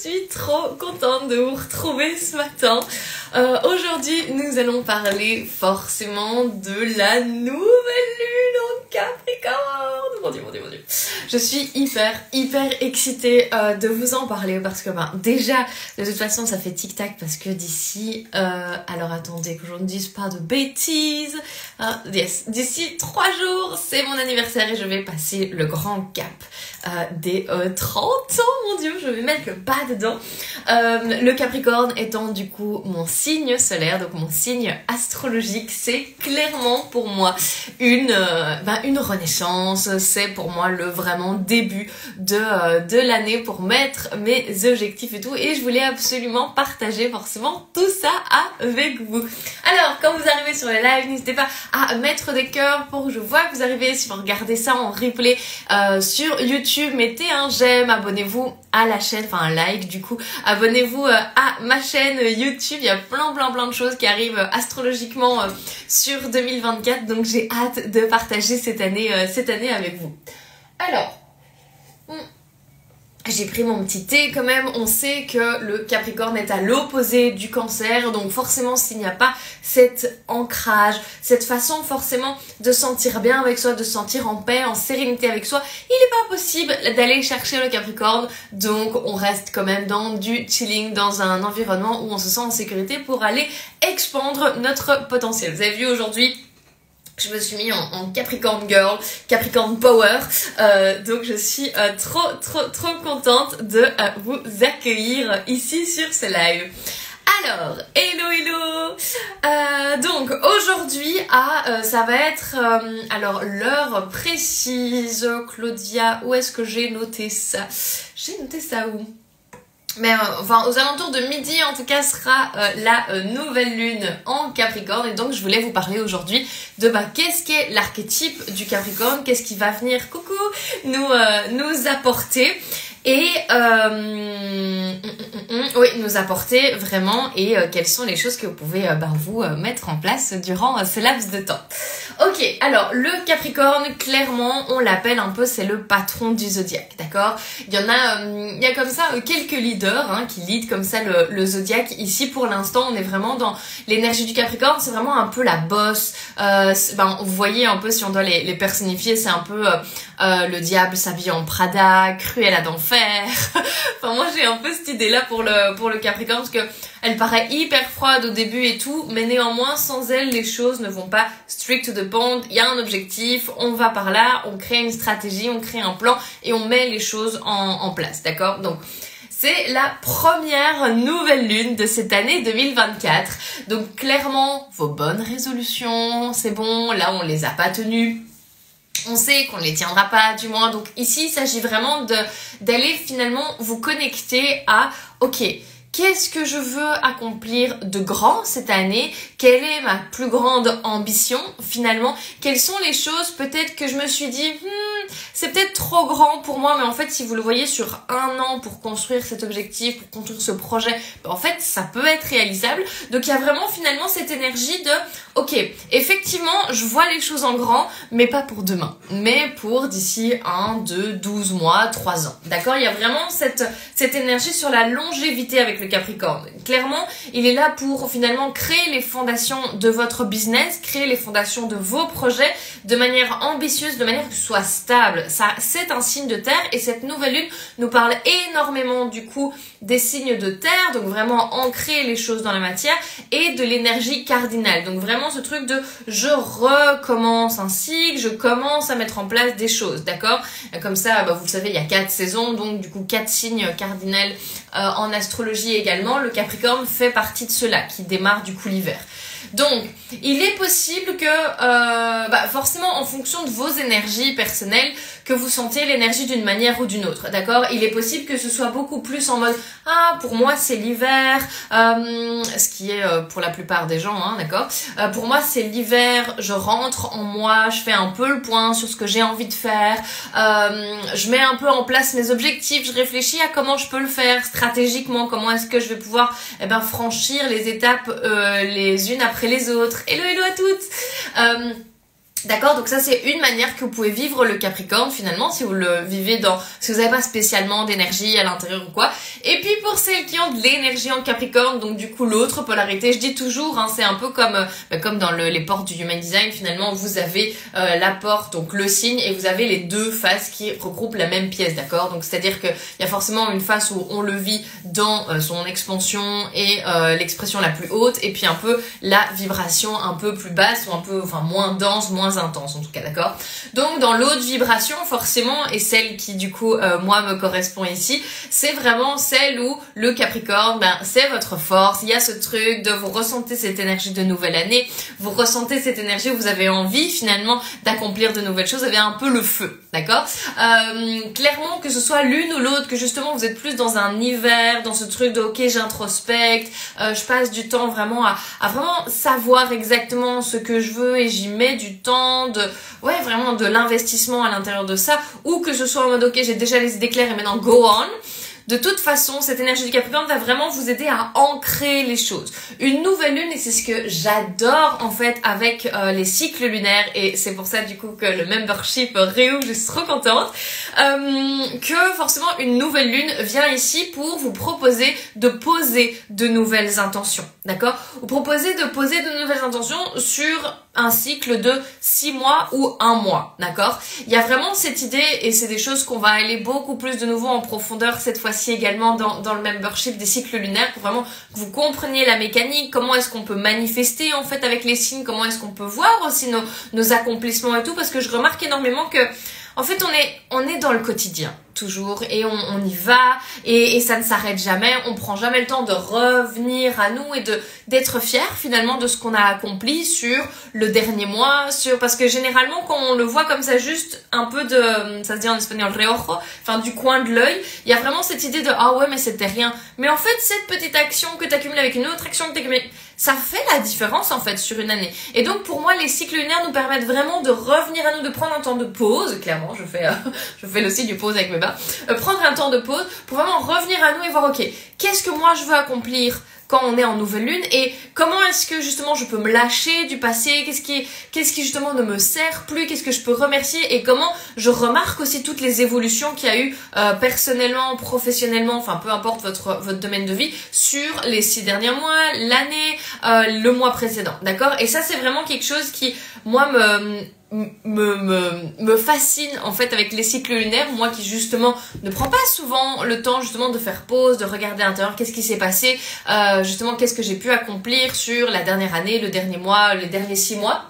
suis trop contente de vous retrouver ce matin. Aujourd'hui, nous allons parler forcément de la nouvelle lune en Capricorne. Mon Dieu. Je suis hyper excitée de vous en parler parce que déjà, de toute façon, ça fait tic-tac parce que d'ici, alors attendez que je ne dise pas de bêtises, d'ici 3 jours, c'est mon anniversaire et je vais passer le grand cap des 30 ans, mon Dieu, je vais mettre le pas dedans. Le Capricorne étant du coup mon signe solaire, donc mon signe astrologique, c'est clairement pour moi une renaissance, c'est pour moi le vraiment début de l'année pour mettre mes objectifs et tout, et je voulais absolument partager forcément tout ça avec vous. Alors, quand vous arrivez sur les lives, n'hésitez pas à mettre des cœurs pour que je vois que vous arrivez. Si vous regardez ça en replay sur YouTube, mettez un j'aime, abonnez-vous à la chaîne, enfin un like du coup, abonnez-vous à ma chaîne YouTube, il y a plein de choses qui arrivent astrologiquement sur 2024, donc j'ai hâte de partager cette année avec vous. Alors, j'ai pris mon petit thé quand même, on sait que le Capricorne est à l'opposé du Cancer, donc forcément s'il n'y a pas cet ancrage, cette façon forcément de se sentir bien avec soi, de se sentir en paix, en sérénité avec soi, il n'est pas possible d'aller chercher le Capricorne, donc on reste quand même dans du chilling, dans un environnement où on se sent en sécurité pour aller expandre notre potentiel. Vous avez vu aujourd'hui, je me suis mis en Capricorn Girl, Capricorn Power, donc je suis trop contente de vous accueillir ici sur ce live. Alors, hello, donc aujourd'hui, ça va être, alors l'heure précise, Claudia, où est-ce que j'ai noté ça? J'ai noté ça où? Mais enfin aux alentours de midi en tout cas sera la nouvelle lune en Capricorne, et donc je voulais vous parler aujourd'hui de qu'est-ce qu'est l'archétype du Capricorne, qu'est-ce qui va venir nous apporter et nous apporter vraiment, et quelles sont les choses que vous pouvez vous mettre en place durant ce laps de temps. Ok, alors le Capricorne, clairement on l'appelle un peu, c'est le patron du zodiaque, d'accord? Il y a comme ça quelques leaders qui lead comme ça le zodiaque. Ici pour l'instant on est vraiment dans l'énergie du Capricorne, c'est vraiment un peu la boss. Vous voyez un peu, si on doit les personnifier, c'est un peu le diable s'habille en Prada, Cruella d'enfer. Enfin moi j'ai un peu cette idée là pour le Capricorne, parce que elle paraît hyper froide au début et tout, mais néanmoins sans elle les choses ne vont pas strict to the point. Il y a un objectif, on va par là, on crée une stratégie, on crée un plan et on met les choses en place, d'accord? Donc c'est la première nouvelle lune de cette année 2024. Donc clairement, vos bonnes résolutions, c'est bon, là on les a pas tenues. On sait qu'on ne les tiendra pas, du moins. Donc ici, il s'agit vraiment d'aller finalement vous connecter à, ok, qu'est-ce que je veux accomplir de grand cette année? Quelle est ma plus grande ambition finalement? Quelles sont les choses peut-être que je me suis dit, c'est peut-être trop grand pour moi, mais en fait si vous le voyez sur 1 an pour construire cet objectif, pour construire ce projet, en fait ça peut être réalisable. Donc il y a vraiment finalement cette énergie de, ok, effectivement je vois les choses en grand, mais pas pour demain, mais pour d'ici 1, 2, 12 mois, 3 ans, d'accord? Il y a vraiment cette énergie sur la longévité avec le Capricorne. Clairement, il est là pour finalement créer les fondations de votre business, créer les fondations de vos projets de manière ambitieuse, de manière que ce soit stable. Ça, c'est un signe de terre, et cette nouvelle lune nous parle énormément du coup des signes de terre, donc vraiment ancrer les choses dans la matière, et de l'énergie cardinale. Donc vraiment ce truc de je recommence un cycle, je commence à mettre en place des choses, d'accord? Comme ça, vous le savez, il y a 4 saisons, donc du coup 4 signes cardinaux en astrologie également. Le Capricorne fait partie de ceux-là qui démarre du coup l'hiver. Donc, il est possible que, forcément, en fonction de vos énergies personnelles, que vous sentez l'énergie d'une manière ou d'une autre, d'accord? Il est possible que ce soit beaucoup plus en mode « Ah, pour moi, c'est l'hiver », ce qui est pour la plupart des gens, d'accord? Pour moi, c'est l'hiver, je rentre en moi, je fais un peu le point sur ce que j'ai envie de faire, je mets un peu en place mes objectifs, je réfléchis à comment je peux le faire stratégiquement, comment est-ce que je vais pouvoir franchir les étapes les unes après les autres. Hello à toutes. D'accord, donc ça c'est une manière que vous pouvez vivre le Capricorne finalement, si vous le vivez si vous n'avez pas spécialement d'énergie à l'intérieur ou quoi. Et puis pour celles qui ont de l'énergie en Capricorne, donc du coup l'autre polarité, je dis toujours, hein, c'est un peu comme dans les portes du Human Design, finalement vous avez la porte, donc le signe, et vous avez les deux faces qui regroupent la même pièce, d'accord. Donc c'est-à-dire qu'il y a forcément une face où on le vit dans son expansion et l'expression la plus haute, et puis un peu la vibration un peu plus basse, ou un peu, enfin moins dense, moins intense en tout cas, d'accord. Donc dans l'autre vibration forcément, et celle qui du coup moi me correspond ici, c'est vraiment celle où le Capricorne, c'est votre force. Il y a ce truc de vous ressentez cette énergie de nouvelle année, vous ressentez cette énergie où vous avez envie finalement d'accomplir de nouvelles choses, vous avez un peu le feu, d'accord. Clairement que ce soit l'une ou l'autre, que justement vous êtes plus dans un hiver, dans ce truc de ok j'introspecte, je passe du temps vraiment à vraiment savoir exactement ce que je veux et j'y mets du temps, vraiment de l'investissement à l'intérieur de ça, ou que ce soit en mode ok j'ai déjà les idées claires et maintenant go on. De toute façon, cette énergie du Capricorne va vraiment vous aider à ancrer les choses. Une nouvelle lune, et c'est ce que j'adore en fait avec les cycles lunaires, et c'est pour ça du coup que le membership réouvre, je suis trop contente, que forcément une nouvelle lune vient ici pour vous proposer de poser de nouvelles intentions, d'accord? Vous proposez de poser de nouvelles intentions sur un cycle de 6 mois ou 1 mois, d'accord? Il y a vraiment cette idée, et c'est des choses qu'on va aller beaucoup plus de nouveau en profondeur cette fois-ci également dans le membership des cycles lunaires, pour vraiment que vous compreniez la mécanique, comment est-ce qu'on peut manifester en fait avec les signes, comment est-ce qu'on peut voir aussi nos accomplissements et tout, parce que je remarque énormément que en fait on est dans le quotidien toujours, et on y va, et ça ne s'arrête jamais, on prend jamais le temps de revenir à nous et d'être fier finalement de ce qu'on a accompli sur le dernier mois, parce que généralement quand on le voit comme ça, juste un peu ça se dit en espagnol reojo, enfin du coin de l'œil, il y a vraiment cette idée de ah ouais mais c'était rien, mais en fait cette petite action que tu accumules avec une autre action que tu accumules, ça fait la différence en fait sur une année. Et donc pour moi les cycles lunaires nous permettent vraiment de revenir à nous, de prendre un temps de pause, clairement je fais aussi du pause avec mes bains, prendre un temps de pause pour vraiment revenir à nous et voir ok, qu'est-ce que moi je veux accomplir quand on est en nouvelle lune, et comment est-ce que justement je peux me lâcher du passé, qu'est-ce qui justement ne me sert plus, qu'est-ce que je peux remercier, et comment je remarque aussi toutes les évolutions qu'il y a eu personnellement, professionnellement, enfin peu importe votre domaine de vie, sur les 6 derniers mois, l'année, le mois précédent, d'accord. Et ça c'est vraiment quelque chose qui moi me fascine en fait avec les cycles lunaires, moi qui justement ne prends pas souvent le temps justement de faire pause, de regarder à l'intérieur qu'est-ce qui s'est passé, justement qu'est-ce que j'ai pu accomplir sur la dernière année, le dernier mois, les derniers 6 mois,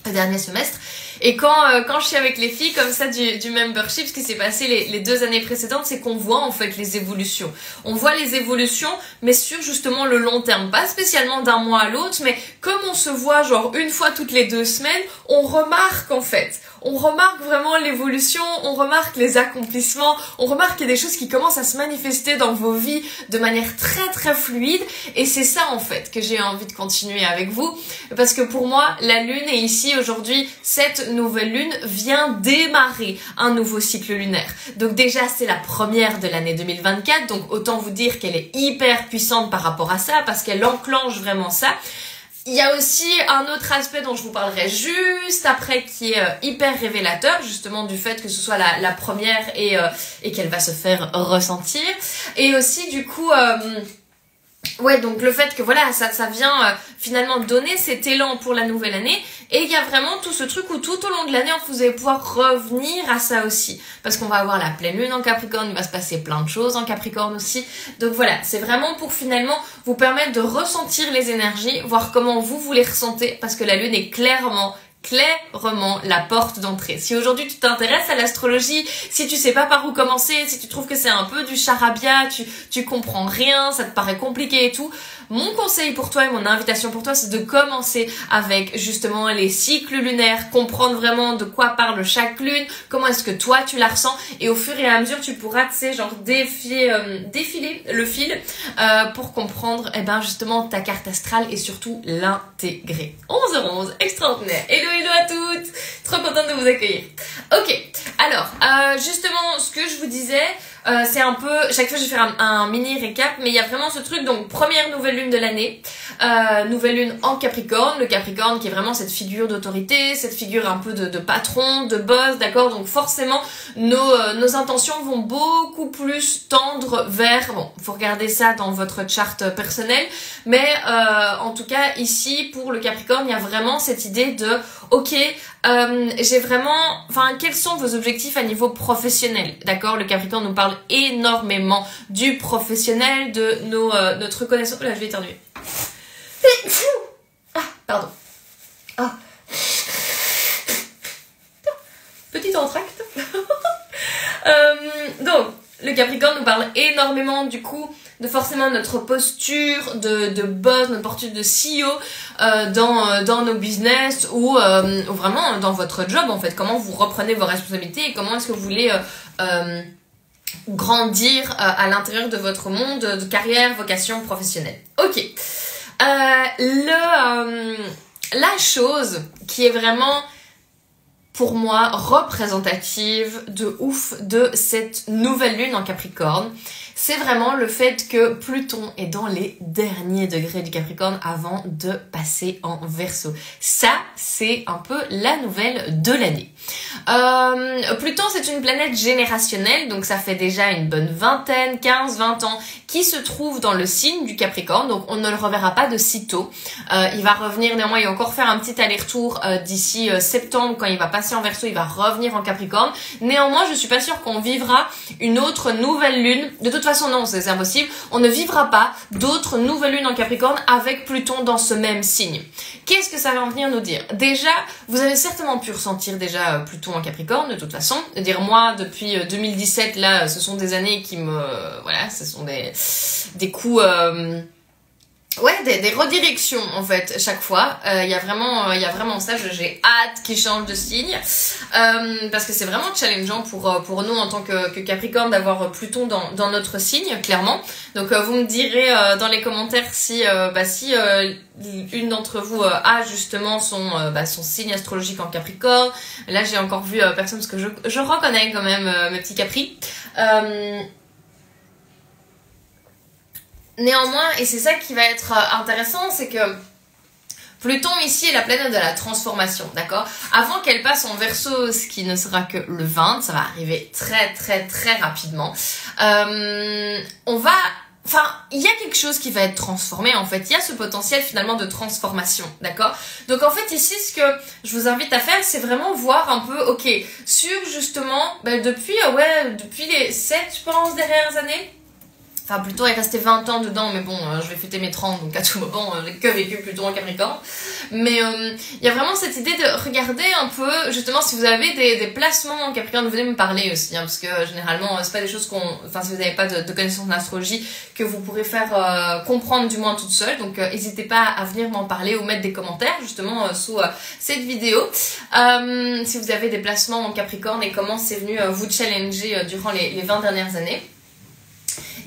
le dernier semestre. Et quand je suis avec les filles comme ça du membership, ce qui s'est passé les 2 années précédentes, c'est qu'on voit en fait les évolutions. On voit les évolutions, mais sur justement le long terme, pas spécialement d'un mois à l'autre, mais comme on se voit genre une fois toutes les 2 semaines, on remarque en fait. On remarque vraiment l'évolution, on remarque les accomplissements, on remarque qu'il y a des choses qui commencent à se manifester dans vos vies de manière très très fluide, et c'est ça en fait que j'ai envie de continuer avec vous, parce que pour moi la lune est ici aujourd'hui, cette nouvelle lune vient démarrer un nouveau cycle lunaire. Donc déjà c'est la première de l'année 2024, donc autant vous dire qu'elle est hyper puissante par rapport à ça, parce qu'elle enclenche vraiment ça. Il y a aussi un autre aspect dont je vous parlerai juste après qui est hyper révélateur justement du fait que ce soit la première et qu'elle va se faire ressentir. Et aussi du coup donc le fait que voilà ça vient finalement donner cet élan pour la nouvelle année, et il y a vraiment tout ce truc où tout au long de l'année vous allez pouvoir revenir à ça aussi, parce qu'on va avoir la pleine lune en Capricorne, il va se passer plein de choses en Capricorne aussi, donc voilà, c'est vraiment pour finalement vous permettre de ressentir les énergies, voir comment vous les ressentez, parce que la lune est clairement la porte d'entrée. Si aujourd'hui tu t'intéresses à l'astrologie, si tu sais pas par où commencer, si tu trouves que c'est un peu du charabia, tu comprends rien, ça te paraît compliqué et tout, mon conseil pour toi et mon invitation pour toi, c'est de commencer avec justement les cycles lunaires, comprendre vraiment de quoi parle chaque lune, comment est-ce que toi tu la ressens, et au fur et à mesure tu pourras, tu sais, genre défiler le fil pour comprendre justement ta carte astrale et surtout l'intégrer. 11h11, extraordinaire. Hello à toutes, trop contente de vous accueillir. Ok, alors justement ce que je vous disais, c'est un peu, chaque fois je vais faire un mini récap, mais il y a vraiment ce truc, donc première nouvelle lune de l'année, nouvelle lune en Capricorne, le Capricorne qui est vraiment cette figure d'autorité, cette figure un peu de patron, de boss, d'accord, donc forcément nos intentions vont beaucoup plus tendre vers, bon, faut regarder ça dans votre charte personnelle, mais en tout cas ici pour le Capricorne, il y a vraiment cette idée de, ok, j'ai vraiment, enfin, quels sont vos objectifs à niveau professionnel, d'accord? Le Capricorne nous parle énormément du professionnel, de notre connaissance. Là, je vais éternuer. Ah, pardon. Ah. Petit entracte. Donc, le Capricorne nous parle énormément du coup de forcément notre posture de boss, notre posture de CEO dans nos business ou vraiment dans votre job en fait. Comment vous reprenez vos responsabilités et comment est-ce que vous voulez grandir à l'intérieur de votre monde de carrière, vocation professionnelle. Ok. La chose qui est vraiment pour moi représentative de ouf de cette nouvelle lune en Capricorne, c'est vraiment le fait que Pluton est dans les derniers degrés du Capricorne avant de passer en Verseau. Ça, c'est un peu la nouvelle de l'année. Pluton, c'est une planète générationnelle, donc ça fait déjà une bonne vingtaine, 15-20 ans, qui se trouve dans le signe du Capricorne, donc on ne le reverra pas de sitôt. Il va revenir néanmoins, il va encore faire un petit aller-retour d'ici septembre, quand il va passer en Verseau, il va revenir en Capricorne. Néanmoins, je suis pas sûre qu'on vivra une autre nouvelle lune. De toute façon, non, c'est impossible. On ne vivra pas d'autres nouvelles lunes en Capricorne avec Pluton dans ce même signe. Qu'est-ce que ça va en venir nous dire? Déjà, vous avez certainement pu ressentir déjà Pluton en Capricorne, de toute façon. Dire moi, depuis 2017, là, ce sont des années qui me... voilà, ce sont des coups... ouais, des redirections en fait chaque fois. Il y a vraiment ça. J'ai hâte qu'il change de signe parce que c'est vraiment challengeant pour nous en tant que Capricorne d'avoir Pluton dans notre signe clairement. Donc vous me direz dans les commentaires si une d'entre vous a justement son signe astrologique en Capricorne. Là j'ai encore vu personne parce que je reconnais quand même mes petits Capri. Néanmoins, et c'est ça qui va être intéressant, c'est que Pluton ici est la planète de la transformation, d'accord? Avant qu'elle passe en Verseau, ce qui ne sera que le 20, ça va arriver très très très rapidement. Il y a quelque chose qui va être transformé en fait, il y a ce potentiel finalement de transformation, d'accord? Donc en fait ici ce que je vous invite à faire c'est vraiment voir un peu, ok, sur justement, depuis les 7 je pense dernières années, enfin Pluton est resté 20 ans dedans, mais bon, je vais fêter mes 30, donc à tout moment, j'ai que vécu Pluton en Capricorne. Mais il y a vraiment cette idée de regarder un peu, justement, si vous avez des placements en Capricorne, venez me parler aussi, hein, parce que généralement, c'est pas des choses si vous n'avez pas de connaissances en astrologie, que vous pourrez faire comprendre du moins toute seule. Donc n'hésitez pas à venir m'en parler ou mettre des commentaires, justement, sous cette vidéo. Si vous avez des placements en Capricorne et comment c'est venu vous challenger durant les 20 dernières années.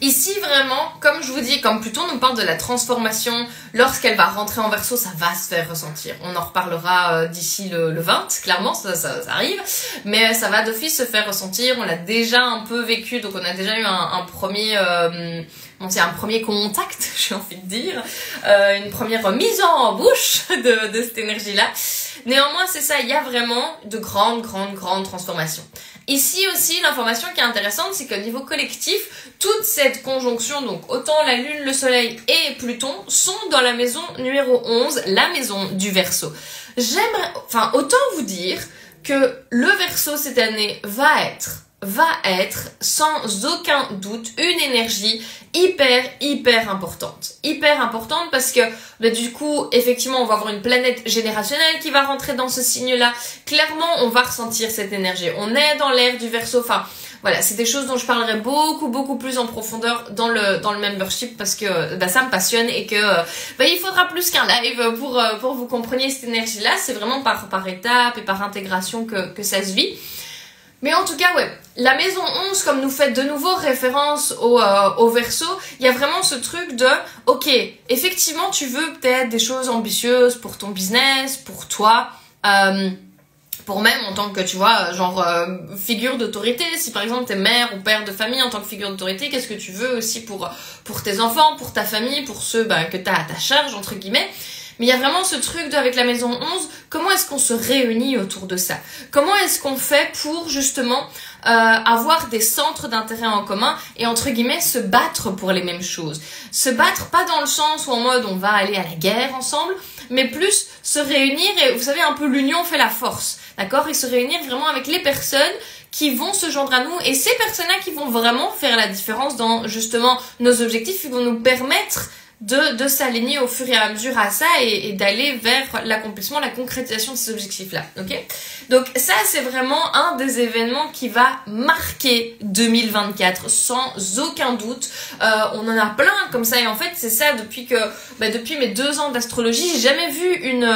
Ici, vraiment, comme je vous dis, comme Pluton nous parle de la transformation, lorsqu'elle va rentrer en Verseau, ça va se faire ressentir. On en reparlera d'ici le 20, clairement, ça arrive. Mais ça va d'office se faire ressentir. On l'a déjà un peu vécu, donc on a déjà eu un premier contact, j'ai envie de dire. Une première mise en bouche de cette énergie-là. Néanmoins, c'est ça, il y a vraiment de grandes transformations. Ici aussi, l'information qui est intéressante, c'est qu'au niveau collectif, toute cette conjonction, donc autant la Lune, le Soleil et Pluton, sont dans la maison numéro 11, la maison du Verseau. Autant vous dire que le Verseau cette année va être sans aucun doute une énergie hyper importante. Hyper importante parce que du coup, effectivement, on va avoir une planète générationnelle qui va rentrer dans ce signe-là. Clairement, on va ressentir cette énergie. On est dans l'ère du Verseau. Enfin, voilà, c'est des choses dont je parlerai beaucoup plus en profondeur dans le membership parce que ça me passionne et que il faudra plus qu'un live pour vous compreniez cette énergie-là. C'est vraiment par étapes et par intégration que ça se vit. Mais en tout cas, ouais, la maison 11, comme nous faites de nouveau référence au Verseau, il y a vraiment ce truc de, ok, effectivement, tu veux peut-être des choses ambitieuses pour ton business, pour toi, Pour même en tant que, tu vois, genre figure d'autorité, si par exemple t'es mère ou père de famille en tant que figure d'autorité, qu'est-ce que tu veux aussi pour tes enfants, pour ta famille, pour ceux que t'as à ta charge, entre guillemets. Mais il y a vraiment ce truc avec la maison 11, comment est-ce qu'on se réunit autour de ça? Comment est-ce qu'on fait pour justement avoir des centres d'intérêt en commun et entre guillemets se battre pour les mêmes choses? Se battre pas dans le sens où en mode on va aller à la guerre ensemble, mais plus se réunir et vous savez un peu l'union fait la force, d'accord? Et se réunir vraiment avec les personnes qui vont se joindre à nous et ces personnes-là qui vont vraiment faire la différence dans justement nos objectifs, qui vont nous permettre de s'aligner au fur et à mesure à ça et d'aller vers l'accomplissement, la concrétisation de ces objectifs-là, ok? Donc ça, c'est vraiment un des événements qui va marquer 2024, sans aucun doute. On en a plein comme ça, et en fait, c'est ça, depuis mes 2 ans d'astrologie, j'ai jamais vu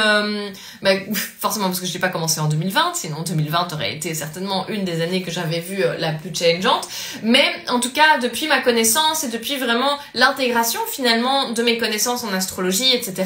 forcément parce que je n'ai pas commencé en 2020, sinon 2020 aurait été certainement une des années que j'avais vue la plus challengeante, mais en tout cas, depuis ma connaissance et depuis vraiment l'intégration finalement de mes connaissances en astrologie, etc.,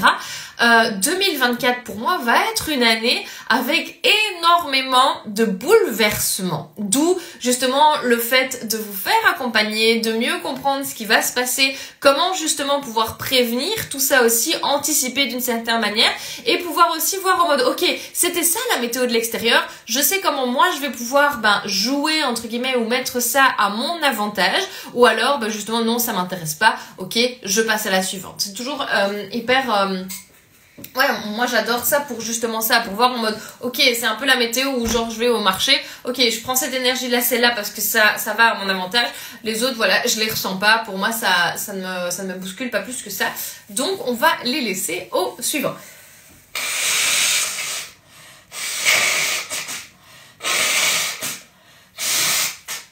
2024 pour moi va être une année avec énormément de bouleversements. D'où justement le fait de vous faire accompagner, de mieux comprendre ce qui va se passer, comment justement pouvoir prévenir tout ça aussi, anticiper d'une certaine manière et pouvoir aussi voir en mode ok, c'était ça la météo de l'extérieur, je sais comment moi je vais pouvoir jouer entre guillemets ou mettre ça à mon avantage, ou alors justement non, ça m'intéresse pas, ok, je passe à la suivante. C'est toujours hyper ouais, moi j'adore ça pour justement ça, pour voir en mode ok, c'est un peu la météo où genre je vais au marché, ok, je prends cette énergie là, celle-là parce que ça va à mon avantage, les autres voilà, je les ressens pas, pour moi ça ne me bouscule pas plus que ça, donc on va les laisser au suivant.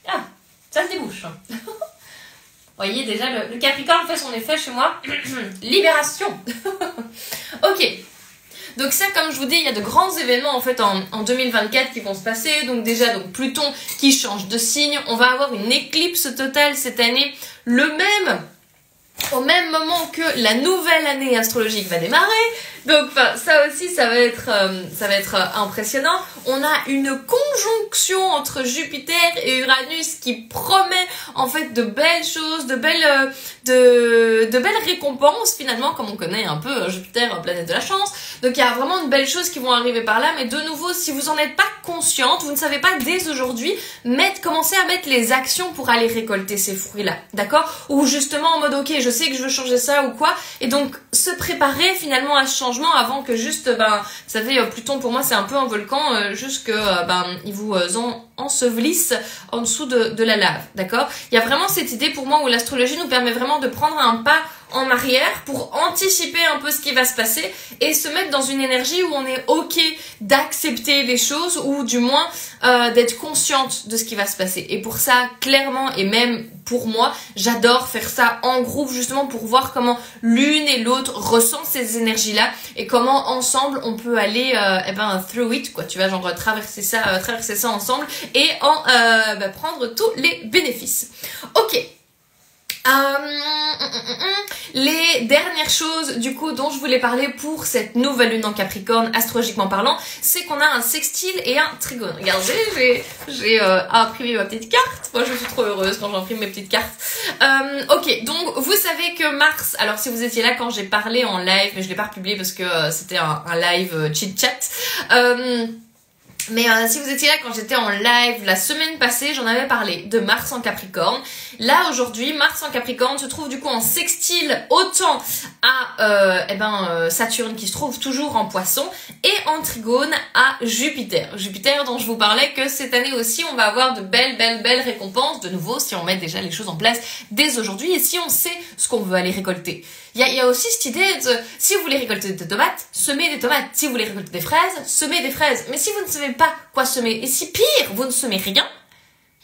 Ah, ça se débouche. Voyez déjà le Capricorne fait son effet chez moi. Libération. Ok. Donc ça, comme je vous dis, il y a de grands événements en fait en 2024 qui vont se passer. Donc déjà, Pluton qui change de signe. On va avoir une éclipse totale cette année. Au même moment que la nouvelle année astrologique va démarrer. Donc ça aussi, ça va être impressionnant. On a une conjonction entre Jupiter et Uranus qui promet en fait de belles choses, de belles récompenses finalement, comme on connaît un peu Jupiter, planète de la chance. Donc il y a vraiment de belles choses qui vont arriver par là, mais de nouveau, si vous en êtes pas consciente, vous ne savez pas dès aujourd'hui commencer à mettre les actions pour aller récolter ces fruits-là, d'accord? Ou justement en mode ok, je sais que je veux changer ça ou quoi, et donc se préparer finalement à ce changement avant que juste, vous savez, Pluton pour moi c'est un peu un volcan, juste que il vous ensevelisse en dessous de la lave, d'accord? Il y a vraiment cette idée pour moi où l'astrologie nous permet vraiment de prendre un pas en arrière pour anticiper un peu ce qui va se passer et se mettre dans une énergie où on est ok d'accepter les choses ou du moins d'être consciente de ce qui va se passer. Et pour ça, clairement, et même pour moi, j'adore faire ça en groupe justement pour voir comment l'une et l'autre ressentent ces énergies-là et comment ensemble on peut aller through it, quoi, tu vois, genre traverser ça ensemble et en prendre tous les bénéfices. Ok. Les dernières choses du coup dont je voulais parler pour cette nouvelle lune en Capricorne astrologiquement parlant, c'est qu'on a un sextile et un trigone. Regardez, j'ai imprimé ma petite carte. Moi je suis trop heureuse quand j'imprime mes petites cartes. Ok, donc vous savez que Mars, alors si vous étiez là quand j'ai parlé en live, mais je l'ai pas republié parce que c'était un live chit-chat. Mais si vous étiez là quand j'étais en live la semaine passée, j'en avais parlé de Mars en Capricorne. Là aujourd'hui, Mars en Capricorne se trouve du coup en sextile autant à Saturne qui se trouve toujours en Poisson et en trigone à Jupiter. Jupiter dont je vous parlais que cette année aussi on va avoir de belles récompenses, de nouveau si on met déjà les choses en place dès aujourd'hui et si on sait ce qu'on veut aller récolter. Il y a aussi cette idée de, si vous voulez récolter des tomates, semez des tomates. Si vous voulez récolter des fraises, semez des fraises. Mais si vous ne savez pas quoi semer, et si pire, vous ne semez rien,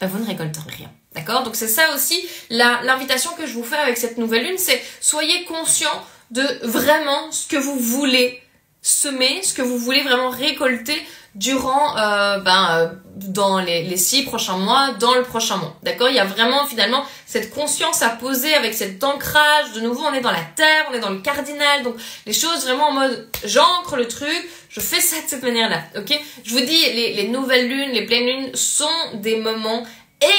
vous ne récolterez rien. D'accord? Donc c'est ça aussi l'invitation que je vous fais avec cette nouvelle lune, c'est soyez conscients de vraiment ce que vous voulez semer, ce que vous voulez vraiment récolter durant dans les 6 prochains mois, dans le prochain mois. D'accord? Il y a vraiment finalement cette conscience à poser avec cet ancrage. De nouveau, on est dans la terre, on est dans le cardinal. Donc les choses vraiment en mode j'ancre le truc, je fais ça de cette manière-là. Ok? Je vous dis, les nouvelles lunes, les pleines lunes sont des moments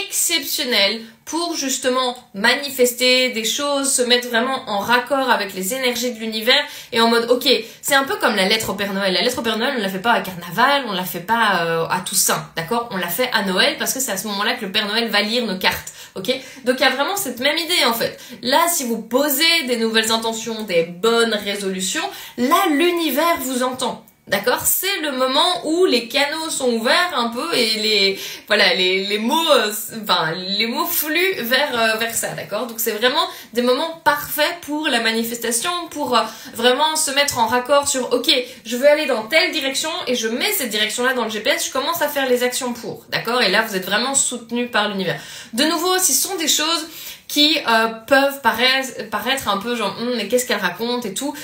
exceptionnels pour justement manifester des choses, se mettre vraiment en raccord avec les énergies de l'univers et en mode ok, c'est un peu comme la lettre au Père Noël. La lettre au Père Noël, on la fait pas à Carnaval, on la fait pas à Toussaint, d'accord? On la fait à Noël parce que c'est à ce moment-là que le Père Noël va lire nos cartes, ok? Donc il y a vraiment cette même idée en fait. Là, si vous posez des nouvelles intentions, des bonnes résolutions, là l'univers vous entend. D'accord? C'est le moment où les canaux sont ouverts un peu et les mots flux vers ça, d'accord? Donc c'est vraiment des moments parfaits pour la manifestation, pour vraiment se mettre en raccord sur ok, je veux aller dans telle direction et je mets cette direction-là dans le GPS, je commence à faire les actions pour, d'accord? Et là vous êtes vraiment soutenu par l'univers. De nouveau, ce sont des choses qui peuvent paraître un peu genre mais qu'est-ce qu'elle raconte et tout,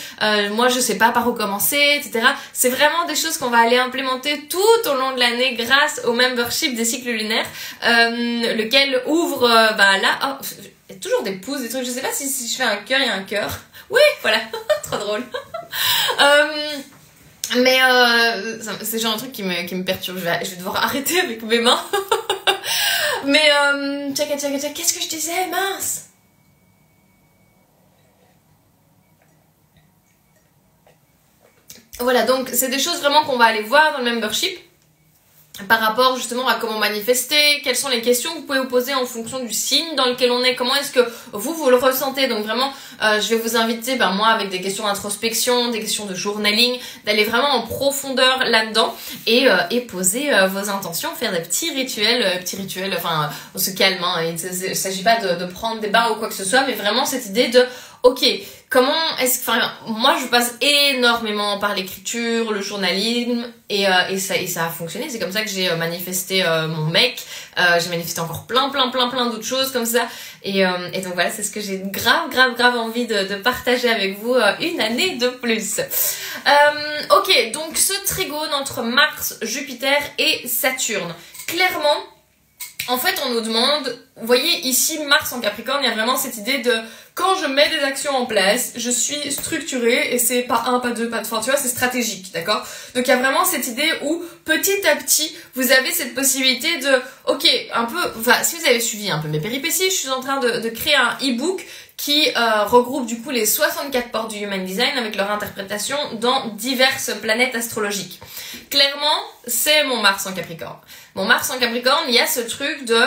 moi je sais pas par où commencer, etc. C'est vraiment des choses qu'on va aller implémenter tout au long de l'année grâce au membership des cycles lunaires, lequel ouvre là, oh, il y a toujours des pouces, des trucs, je sais pas si je fais un cœur, il y a un cœur, oui voilà, trop drôle. Mais c'est genre un truc qui me perturbe, je vais devoir arrêter avec mes mains. Mais qu'est-ce que je disais, mince? Voilà, donc c'est des choses vraiment qu'on va aller voir dans le membership par rapport justement à comment manifester, quelles sont les questions que vous pouvez vous poser en fonction du signe dans lequel on est, comment est-ce que vous le ressentez. Donc vraiment, je vais vous inviter, moi avec des questions d'introspection, des questions de journaling, d'aller vraiment en profondeur là-dedans et poser vos intentions, faire des petits rituels, enfin on se calme, hein, il ne s'agit pas de prendre des bains ou quoi que ce soit, mais vraiment cette idée de ok, comment est-ce que, moi je passe énormément par l'écriture, le journalisme et ça a fonctionné. C'est comme ça que j'ai manifesté mon mec. J'ai manifesté encore plein d'autres choses comme ça. Et donc voilà, c'est ce que j'ai grave envie de partager avec vous une année de plus. Ok, donc ce trigone entre Mars, Jupiter et Saturne. Clairement, en fait, on nous demande, vous voyez ici Mars en Capricorne, il y a vraiment cette idée de quand je mets des actions en place, je suis structurée et c'est pas 1, pas 2, pas 3, tu vois, c'est stratégique, d'accord? Donc il y a vraiment cette idée où petit à petit, vous avez cette possibilité de, ok, un peu, si vous avez suivi un peu mes péripéties, je suis en train de créer un e-book qui regroupe du coup les 64 portes du Human Design avec leur interprétation dans diverses planètes astrologiques. Clairement, c'est mon Mars en Capricorne. Mon Mars en Capricorne, il y a ce truc de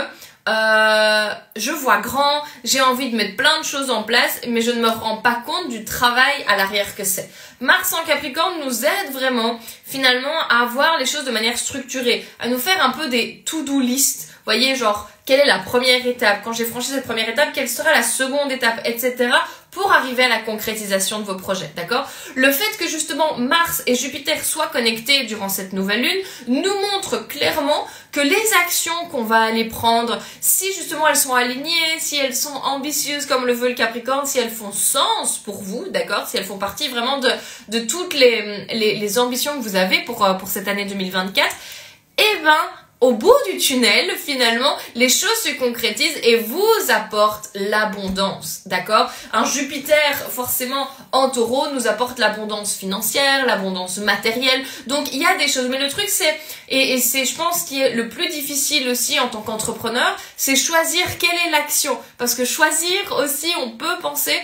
je vois grand, j'ai envie de mettre plein de choses en place, mais je ne me rends pas compte du travail à l'arrière que c'est. Mars en Capricorne nous aide vraiment, finalement, à voir les choses de manière structurée, à nous faire un peu des to-do list. Vous voyez, genre, quelle est la première étape? Quand j'ai franchi cette première étape, quelle sera la seconde étape, etc. pour arriver à la concrétisation de vos projets, d'accord? Le fait que justement Mars et Jupiter soient connectés durant cette nouvelle lune nous montre clairement que les actions qu'on va aller prendre, si justement elles sont alignées, si elles sont ambitieuses comme le veut le Capricorne, si elles font sens pour vous, d'accord? Si elles font partie vraiment de toutes les ambitions que vous avez pour cette année 2024, au bout du tunnel, finalement, les choses se concrétisent et vous apportent l'abondance, d'accord? Un Jupiter, forcément, en taureau, nous apporte l'abondance financière, l'abondance matérielle. Donc, il y a des choses. Mais le truc, c'est, et c'est, je pense, ce qui est le plus difficile aussi en tant qu'entrepreneur, c'est choisir quelle est l'action. Parce que choisir aussi, on peut penser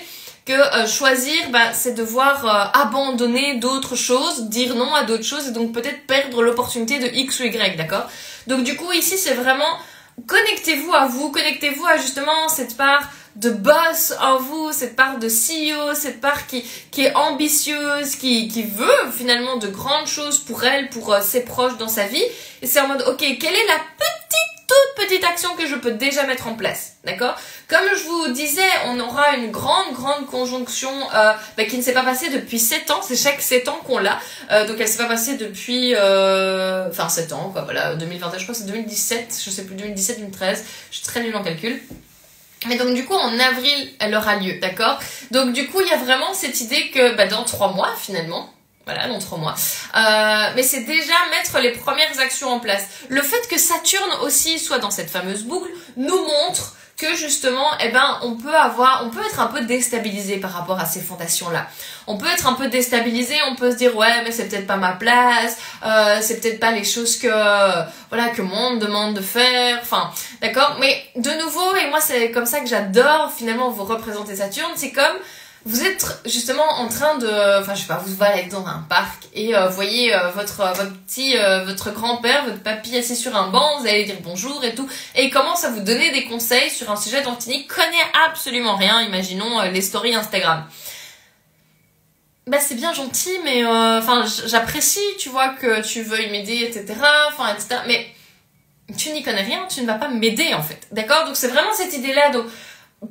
que choisir, c'est devoir abandonner d'autres choses, dire non à d'autres choses et donc peut-être perdre l'opportunité de X ou Y, d'accord? Donc du coup ici c'est vraiment connectez-vous à vous, connectez-vous à justement cette part de boss en vous, cette part de CEO, cette part qui est ambitieuse, qui veut finalement de grandes choses pour elle, pour ses proches dans sa vie. Et c'est en mode ok, quelle est la toute petite action que je peux déjà mettre en place, d'accord? Comme je vous disais, on aura une grande conjonction qui ne s'est pas passée depuis 7 ans, c'est chaque 7 ans qu'on l'a, donc elle s'est pas passée depuis 7 ans, quoi, voilà, 2021, je crois que c'est 2017, je sais plus, 2017, 2013, je suis très nulle en calcul. Mais donc du coup en avril elle aura lieu, d'accord? Donc du coup il y a vraiment cette idée que dans 3 mois finalement, voilà, dans 3 mois. Mais c'est déjà mettre les premières actions en place. Le fait que Saturne aussi soit dans cette fameuse boucle nous montre que justement, eh ben, on peut être un peu déstabilisé par rapport à ces fondations-là. On peut être un peu déstabilisé, on peut se dire ouais, mais c'est peut-être pas ma place, c'est peut-être pas les choses que moi on me demande de faire, enfin, d'accord. Mais de nouveau, et moi c'est comme ça que j'adore finalement vous représenter Saturne, c'est comme vous êtes justement en train de, enfin je sais pas, vous baladez dans un parc et vous voyez votre grand-père, votre papy assis sur un banc, vous allez dire bonjour et tout, et il commence à vous donner des conseils sur un sujet dont il n'y connaît absolument rien, imaginons les stories Instagram. Bah c'est bien gentil, mais enfin j'apprécie, tu vois, que tu veuilles m'aider, etc. Enfin, etc. Mais tu n'y connais rien, tu ne vas pas m'aider en fait, d'accord? Donc c'est vraiment cette idée-là, donc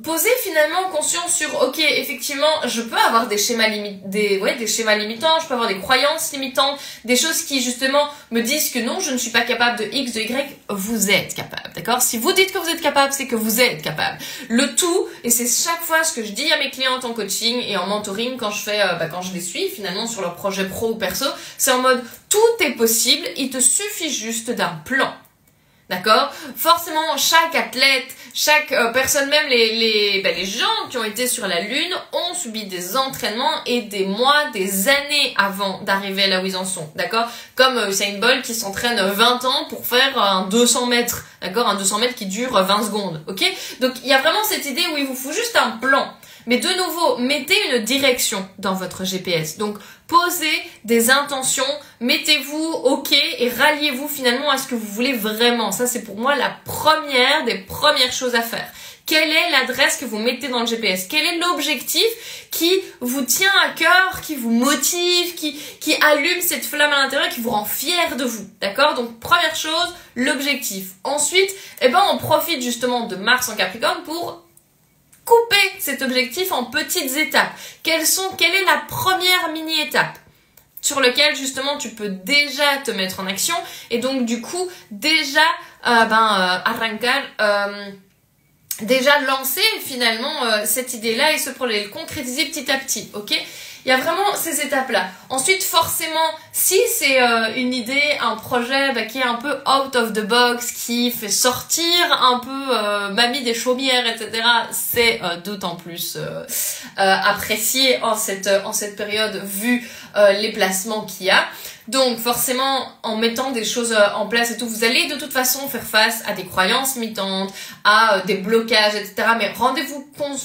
poser finalement conscience sur ok, effectivement je peux avoir des schémas limitants, je peux avoir des croyances limitantes, des choses qui justement me disent que non, je ne suis pas capable de X, de Y. Vous êtes capable, d'accord? Si vous dites que vous êtes capable, c'est que vous êtes capable. Le tout, et c'est chaque fois ce que je dis à mes clientes en coaching et en mentoring quand je les suis finalement sur leur projet pro ou perso, c'est en mode tout est possible, il te suffit juste d'un plan. D'accord? Forcément, chaque athlète, chaque personne, même les gens qui ont été sur la Lune ont subi des entraînements et des mois, des années avant d'arriver là où ils en sont. D'accord? Comme Usain Bolt qui s'entraîne 20 ans pour faire un 200 mètres. D'accord? Un 200 mètres qui dure 20 secondes. Ok? Donc, il y a vraiment cette idée où il vous faut juste un plan. Mais de nouveau, mettez une direction dans votre GPS. Donc, posez des intentions, mettez-vous OK et ralliez-vous finalement à ce que vous voulez vraiment. Ça, c'est pour moi la première des premières choses à faire. Quelle est l'adresse que vous mettez dans le GPS? Quel est l'objectif qui vous tient à cœur, qui vous motive, qui allume cette flamme à l'intérieur, qui vous rend fier de vous? D'accord? Donc, première chose, l'objectif. Ensuite, on profite justement de Mars en Capricorne pour couper cet objectif en petites étapes. Quelle est la première mini-étape sur laquelle justement tu peux déjà te mettre en action et donc du coup déjà arrancar, déjà lancer finalement cette idée-là et ce projet, le concrétiser petit à petit, ok? Il y a vraiment ces étapes-là. Ensuite, forcément, si c'est une idée, un projet qui est un peu out of the box, qui fait sortir un peu mamie des chaumières, etc., c'est d'autant plus apprécié en cette période vu les placements qu'il y a. Donc forcément, en mettant des choses en place et tout, vous allez de toute façon faire face à des croyances limitantes, à des blocages, etc. Mais rendez-vous compte,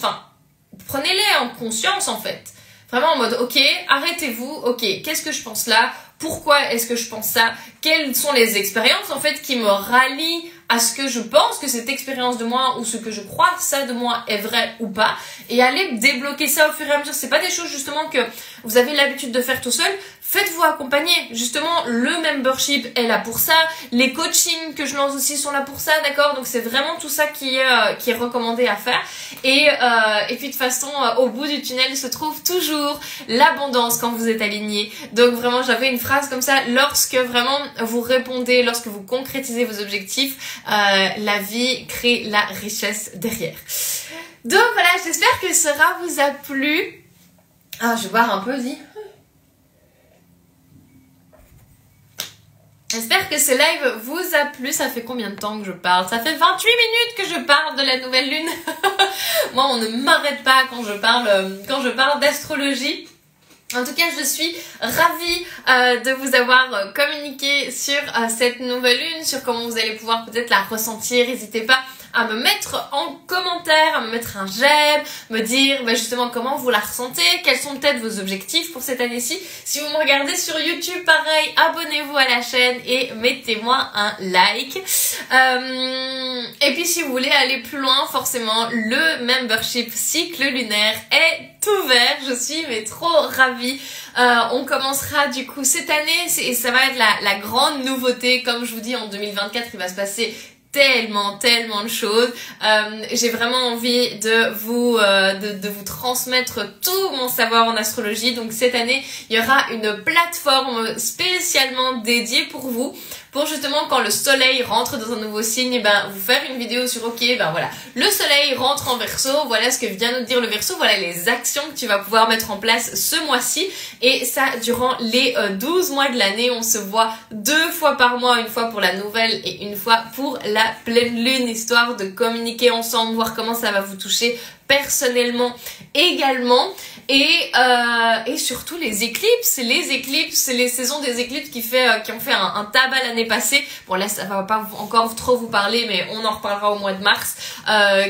prenez-les en conscience en fait. Vraiment en mode, ok, arrêtez-vous, ok, qu'est-ce que je pense là? Pourquoi est-ce que je pense ça? Quelles sont les expériences en fait qui me rallient à ce que je pense que cette expérience de moi ou ce que je crois ça de moi est vrai ou pas, et aller débloquer ça au fur et à mesure. C'est pas des choses justement que vous avez l'habitude de faire tout seul. Faites-vous accompagner. Justement, le membership est là pour ça. Les coachings que je lance aussi sont là pour ça, d'accord? Donc c'est vraiment tout ça qui est recommandé à faire. Et puis de toute façon, au bout du tunnel se trouve toujours l'abondance quand vous êtes aligné. Donc vraiment, j'avais une phrase comme ça: lorsque vraiment vous répondez, lorsque vous concrétisez vos objectifs, la vie crée la richesse derrière. Donc voilà, j'espère que cela vous a plu. Ah, je vais boire un peu, vas-y. J'espère que ce live vous a plu. Ça fait combien de temps que je parle? Ça fait 28 minutes que je parle de la nouvelle lune. Moi, on ne m'arrête pas quand je parle d'astrologie. En tout cas, je suis ravie de vous avoir communiqué sur cette nouvelle lune, sur comment vous allez pouvoir peut-être la ressentir. N'hésitez pas à me mettre en commentaire, à me mettre un j'aime, me dire justement comment vous la ressentez, quels sont peut-être vos objectifs pour cette année-ci. Si vous me regardez sur YouTube, pareil, abonnez-vous à la chaîne et mettez-moi un like. Et puis si vous voulez aller plus loin, forcément, le membership cycle lunaire est ouvert. Je suis trop ravie. On commencera du coup cette année et ça va être la grande nouveauté. Comme je vous dis, en 2024, il va se passer tellement de choses. J'ai vraiment envie de vous transmettre tout mon savoir en astrologie. Donc cette année, il y aura une plateforme spécialement dédiée pour vous, pour justement quand le soleil rentre dans un nouveau signe, et ben vous faire une vidéo sur ok, ben voilà, le soleil rentre en Verseau, voilà ce que vient nous dire le Verseau, voilà les actions que tu vas pouvoir mettre en place ce mois-ci, et ça durant les 12 mois de l'année. On se voit 2 fois par mois, une fois pour la nouvelle et une fois pour la pleine lune, histoire de communiquer ensemble, voir comment ça va vous toucher personnellement également, et surtout les éclipses, les saisons des éclipses qui ont fait un tabac l'année passée. Bon là ça va pas encore trop vous parler, mais on en reparlera au mois de mars.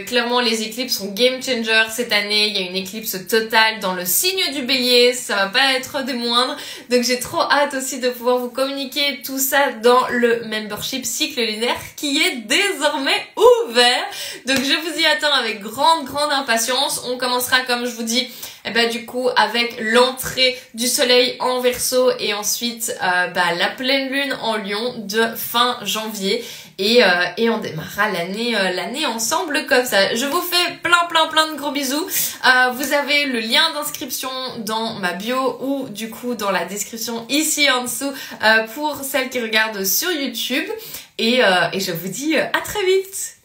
Clairement les éclipses sont game changer cette année. Il y a une éclipse totale dans le signe du Bélier, ça va pas être des moindres, donc j'ai trop hâte aussi de pouvoir vous communiquer tout ça dans le membership cycle lunaire qui est désormais ouvert. Donc je vous y attends avec grande impatience. On commencera comme je vous dis du coup avec l'entrée du soleil en Verseau et ensuite la pleine lune en Lion de fin janvier, et on démarrera l'année ensemble comme ça. Je vous fais plein de gros bisous. Vous avez le lien d'inscription dans ma bio ou du coup dans la description ici en dessous pour celles qui regardent sur YouTube, et je vous dis à très vite.